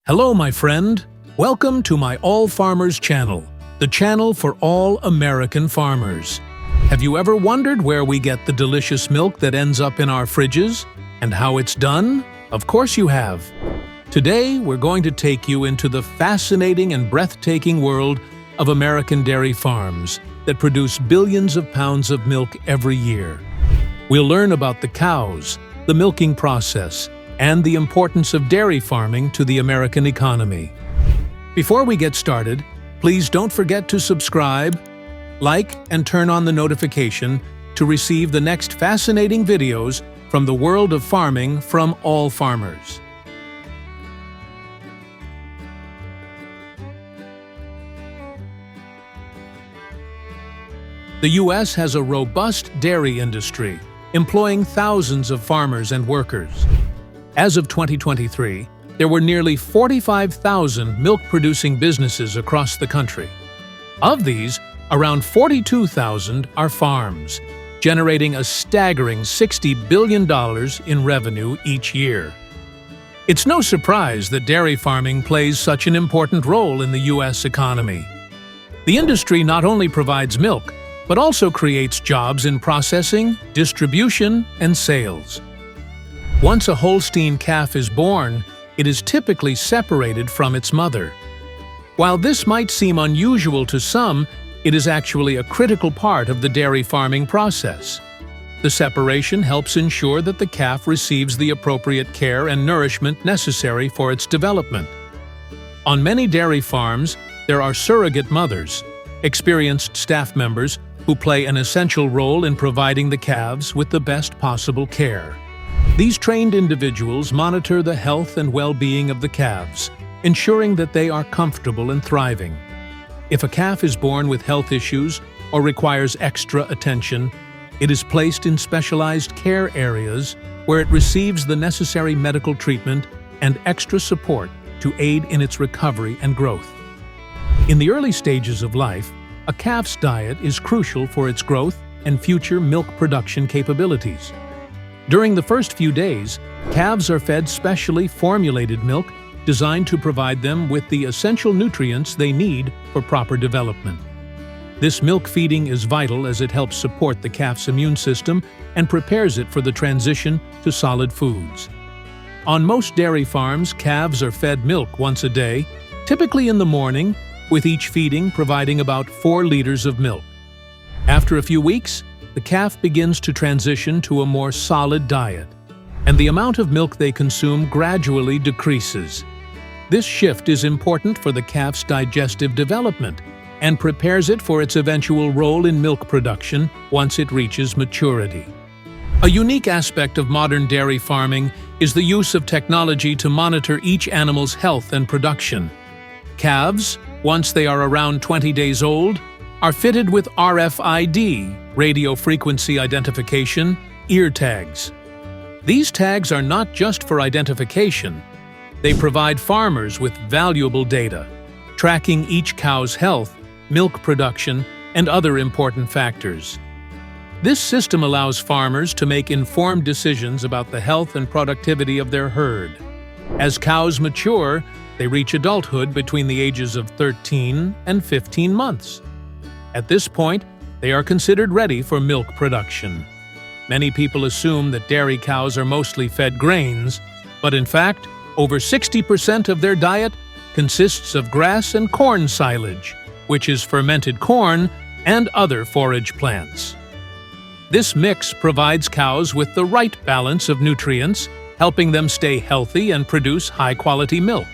Hello, my friend. Welcome to my All Farmers channel, the channel for all American farmers. Have you ever wondered where we get the delicious milk that ends up in our fridges and how it's done? Of course you have. Today, we're going to take you into the fascinating and breathtaking world of American dairy farms that produce billions of pounds of milk every year. We'll learn about the cows, the milking process, and the importance of dairy farming to the American economy. Before we get started, please don't forget to subscribe, like, and turn on the notification to receive the next fascinating videos from the world of farming from all farmers. The U.S. has a robust dairy industry, employing thousands of farmers and workers. As of 2023, there were nearly 45,000 milk-producing businesses across the country. Of these, around 42,000 are farms, generating a staggering $60 billion in revenue each year. It's no surprise that dairy farming plays such an important role in the U.S. economy. The industry not only provides milk, but also creates jobs in processing, distribution, and sales. Once a Holstein calf is born, it is typically separated from its mother. While this might seem unusual to some, it is actually a critical part of the dairy farming process. The separation helps ensure that the calf receives the appropriate care and nourishment necessary for its development. On many dairy farms, there are surrogate mothers, experienced staff members who play an essential role in providing the calves with the best possible care. These trained individuals monitor the health and well-being of the calves, ensuring that they are comfortable and thriving. If a calf is born with health issues or requires extra attention, it is placed in specialized care areas where it receives the necessary medical treatment and extra support to aid in its recovery and growth. In the early stages of life, a calf's diet is crucial for its growth and future milk production capabilities. During the first few days, calves are fed specially formulated milk designed to provide them with the essential nutrients they need for proper development. This milk feeding is vital as it helps support the calf's immune system and prepares it for the transition to solid foods. On most dairy farms, calves are fed milk once a day, typically in the morning, with each feeding providing about 4 liters of milk. After a few weeks, the calf begins to transition to a more solid diet, and the amount of milk they consume gradually decreases. This shift is important for the calf's digestive development and prepares it for its eventual role in milk production once it reaches maturity. A unique aspect of modern dairy farming is the use of technology to monitor each animal's health and production. Calves, once they are around 20 days old, are fitted with RFID, radio frequency identification, ear tags. These tags are not just for identification. They provide farmers with valuable data, tracking each cow's health, milk production, and other important factors. This system allows farmers to make informed decisions about the health and productivity of their herd. As cows mature, they reach adulthood between the ages of 13 and 15 months. At this point, they are considered ready for milk production. Many people assume that dairy cows are mostly fed grains, but in fact, over 60% of their diet consists of grass and corn silage, which is fermented corn and other forage plants. This mix provides cows with the right balance of nutrients, helping them stay healthy and produce high-quality milk.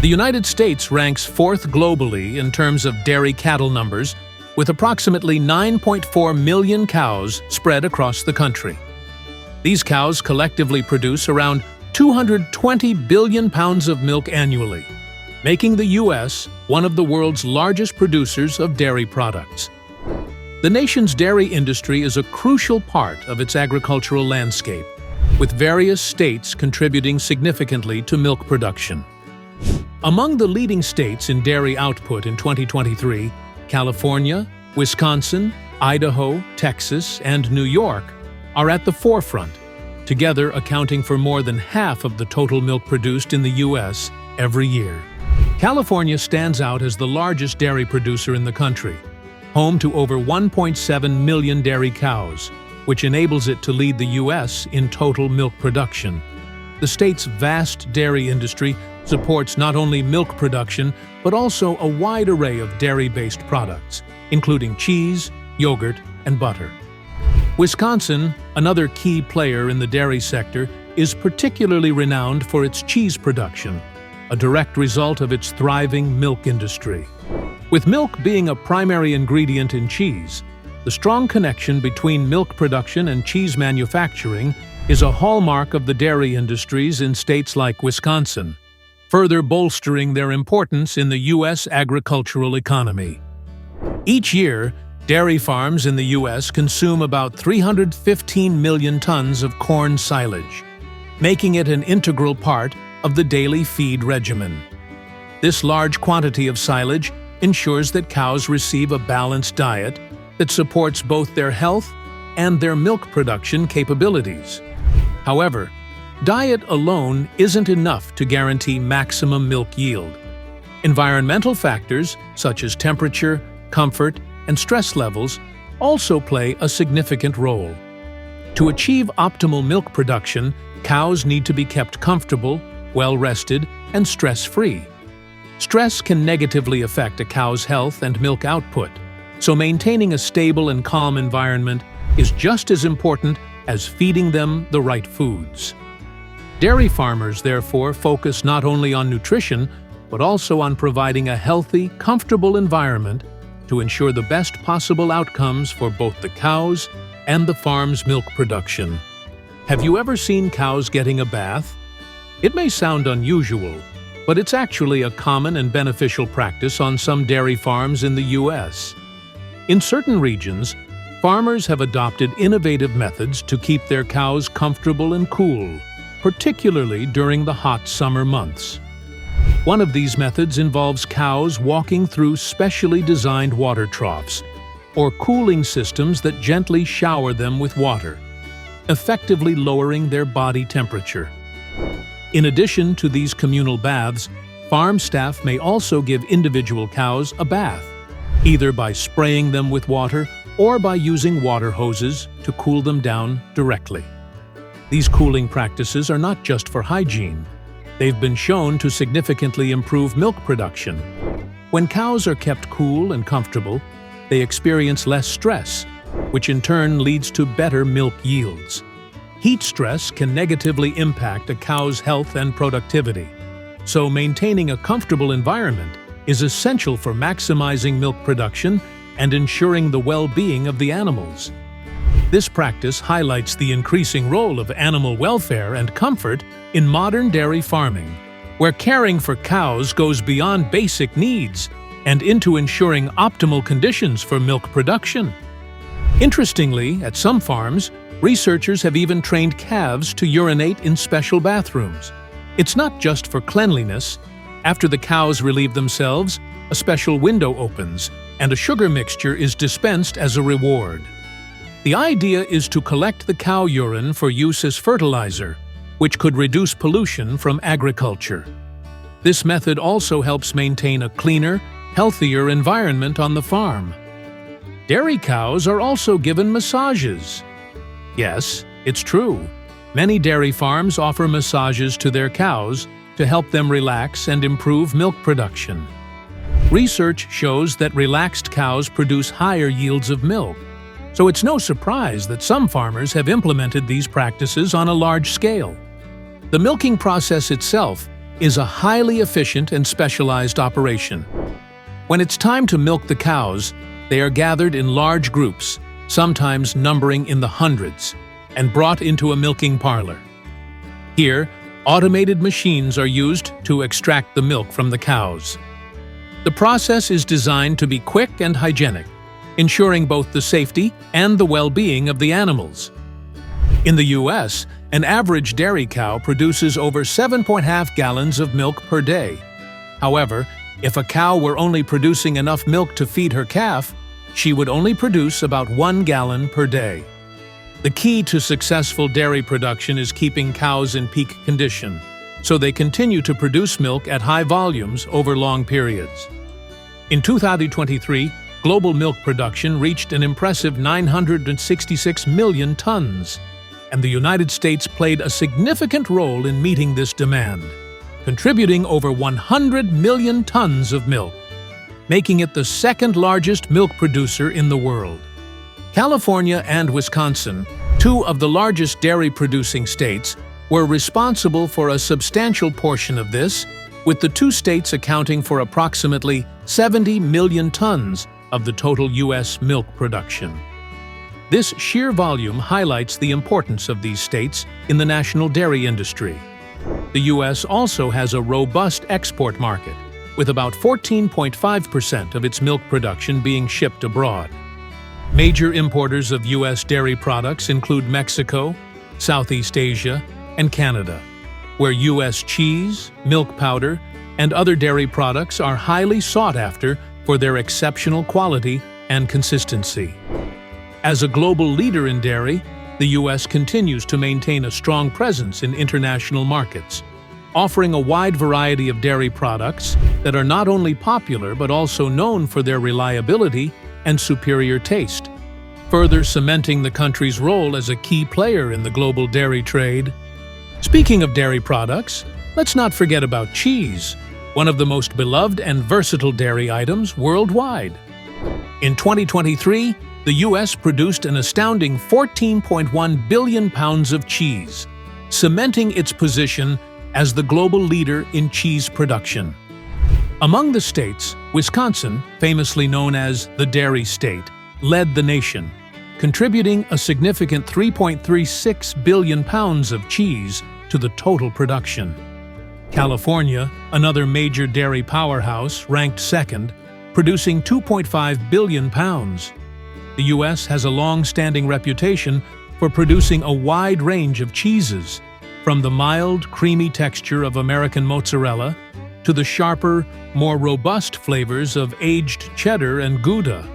The United States ranks 4th globally in terms of dairy cattle numbers, with approximately 9.4 million cows spread across the country. These cows collectively produce around 220 billion pounds of milk annually, making the U.S. one of the world's largest producers of dairy products. The nation's dairy industry is a crucial part of its agricultural landscape, with various states contributing significantly to milk production. Among the leading states in dairy output in 2023, California, Wisconsin, Idaho, Texas, and New York are at the forefront, together accounting for more than half of the total milk produced in the U.S. every year. California stands out as the largest dairy producer in the country, home to over 1.7 million dairy cows, which enables it to lead the U.S. in total milk production. The state's vast dairy industry supports not only milk production, but also a wide array of dairy-based products, including cheese, yogurt, and butter. Wisconsin, another key player in the dairy sector, is particularly renowned for its cheese production, a direct result of its thriving milk industry. With milk being a primary ingredient in cheese, the strong connection between milk production and cheese manufacturing is a hallmark of the dairy industries in states like Wisconsin, further bolstering their importance in the U.S. agricultural economy. Each year, dairy farms in the U.S. consume about 315 million tons of corn silage, making it an integral part of the daily feed regimen. This large quantity of silage ensures that cows receive a balanced diet that supports both their health and their milk production capabilities. However, diet alone isn't enough to guarantee maximum milk yield. Environmental factors such as temperature, comfort, and stress levels also play a significant role. To achieve optimal milk production, cows need to be kept comfortable, well-rested, and stress-free. Stress can negatively affect a cow's health and milk output, so maintaining a stable and calm environment is just as important as feeding them the right foods. Dairy farmers, therefore, focus not only on nutrition, but also on providing a healthy, comfortable environment to ensure the best possible outcomes for both the cows and the farm's milk production. Have you ever seen cows getting a bath? It may sound unusual, but it's actually a common and beneficial practice on some dairy farms in the U.S. In certain regions, farmers have adopted innovative methods to keep their cows comfortable and cool, particularly during the hot summer months. One of these methods involves cows walking through specially designed water troughs, or cooling systems that gently shower them with water, effectively lowering their body temperature. In addition to these communal baths, farm staff may also give individual cows a bath, either by spraying them with water or by using water hoses to cool them down directly. These cooling practices are not just for hygiene. They've been shown to significantly improve milk production. When cows are kept cool and comfortable, they experience less stress, which in turn leads to better milk yields. Heat stress can negatively impact a cow's health and productivity, so maintaining a comfortable environment is essential for maximizing milk production and ensuring the well-being of the animals. This practice highlights the increasing role of animal welfare and comfort in modern dairy farming, where caring for cows goes beyond basic needs and into ensuring optimal conditions for milk production. Interestingly, at some farms, researchers have even trained calves to urinate in special bathrooms. It's not just for cleanliness. After the cows relieve themselves, a special window opens and a sugar mixture is dispensed as a reward. The idea is to collect the cow urine for use as fertilizer, which could reduce pollution from agriculture. This method also helps maintain a cleaner, healthier environment on the farm. Dairy cows are also given massages. Yes, it's true. Many dairy farms offer massages to their cows to help them relax and improve milk production. Research shows that relaxed cows produce higher yields of milk, so it's no surprise that some farmers have implemented these practices on a large scale. The milking process itself is a highly efficient and specialized operation. When it's time to milk the cows, they are gathered in large groups, sometimes numbering in the hundreds, and brought into a milking parlor. Here, automated machines are used to extract the milk from the cows. The process is designed to be quick and hygienic, ensuring both the safety and the well-being of the animals. In the U.S., an average dairy cow produces over 7.5 gallons of milk per day. However, if a cow were only producing enough milk to feed her calf, she would only produce about 1 gallon per day. The key to successful dairy production is keeping cows in peak condition, so they continue to produce milk at high volumes over long periods. In 2023, global milk production reached an impressive 966 million tons, and the United States played a significant role in meeting this demand, contributing over 100 million tons of milk, making it the second largest milk producer in the world. California and Wisconsin, two of the largest dairy-producing states, were responsible for a substantial portion of this, with the two states accounting for approximately 70 million tons of the total U.S. milk production. This sheer volume highlights the importance of these states in the national dairy industry. The U.S. also has a robust export market, with about 14.5% of its milk production being shipped abroad. Major importers of U.S. dairy products include Mexico, Southeast Asia, and Canada, where U.S. cheese, milk powder, and other dairy products are highly sought after for their exceptional quality and consistency. As a global leader in dairy, the U.S. continues to maintain a strong presence in international markets, offering a wide variety of dairy products that are not only popular but also known for their reliability and superior taste, further cementing the country's role as a key player in the global dairy trade. Speaking of dairy products, let's not forget about cheese, one of the most beloved and versatile dairy items worldwide. In 2023, the U.S. produced an astounding 14.1 billion pounds of cheese, cementing its position as the global leader in cheese production. Among the states, Wisconsin, famously known as the Dairy State, led the nation, contributing a significant 3.36 billion pounds of cheese to the total production. California, another major dairy powerhouse, ranked second, producing 2.5 billion pounds. The U.S. has a long-standing reputation for producing a wide range of cheeses, from the mild, creamy texture of American mozzarella to the sharper, more robust flavors of aged cheddar and Gouda.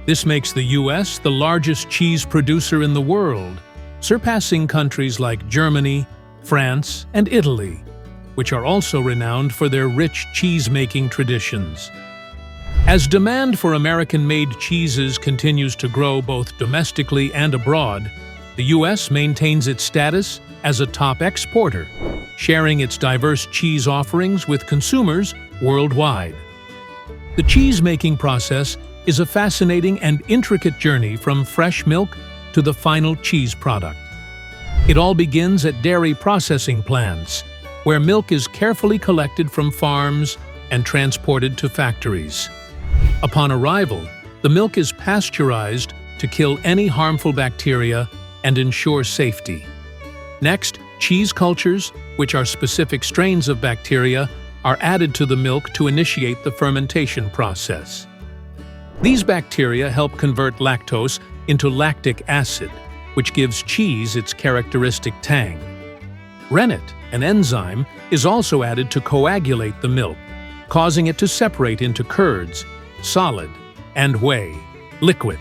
This makes the U.S. the largest cheese producer in the world, surpassing countries like Germany, France, and Italy, which are also renowned for their rich cheese-making traditions. As demand for American-made cheeses continues to grow both domestically and abroad, the U.S. maintains its status as a top exporter, sharing its diverse cheese offerings with consumers worldwide. The cheese-making process is a fascinating and intricate journey from fresh milk to the final cheese product. It all begins at dairy processing plants, where milk is carefully collected from farms and transported to factories. Upon arrival, the milk is pasteurized to kill any harmful bacteria and ensure safety. Next, cheese cultures, which are specific strains of bacteria, are added to the milk to initiate the fermentation process. These bacteria help convert lactose into lactic acid, which gives cheese its characteristic tang. Rennet, an enzyme, is also added to coagulate the milk, causing it to separate into curds, solid, and whey, liquid.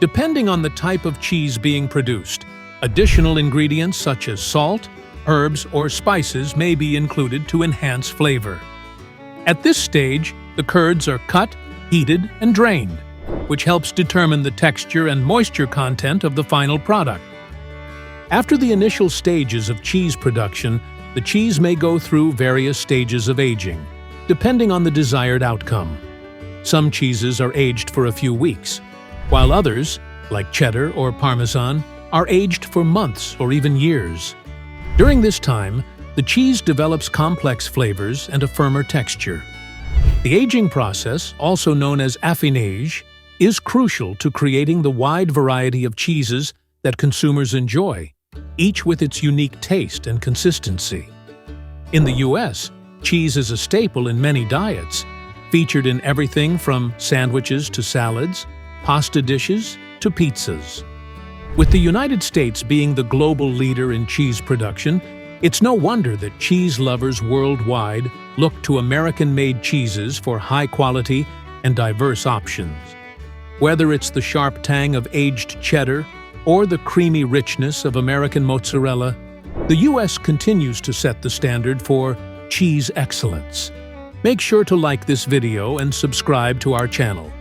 Depending on the type of cheese being produced, additional ingredients such as salt, herbs, or spices may be included to enhance flavor. At this stage, the curds are cut, heated, and drained, which helps determine the texture and moisture content of the final product. After the initial stages of cheese production, the cheese may go through various stages of aging, depending on the desired outcome. Some cheeses are aged for a few weeks, while others, like cheddar or Parmesan, are aged for months or even years. During this time, the cheese develops complex flavors and a firmer texture. The aging process, also known as affinage, is crucial to creating the wide variety of cheeses that consumers enjoy, each with its unique taste and consistency. In the U.S., cheese is a staple in many diets, featured in everything from sandwiches to salads, pasta dishes to pizzas. With the United States being the global leader in cheese production, it's no wonder that cheese lovers worldwide look to American-made cheeses for high quality and diverse options. Whether it's the sharp tang of aged cheddar or the creamy richness of American mozzarella, The U.S. continues to set the standard for cheese excellence. Make sure to like this video and subscribe to our channel.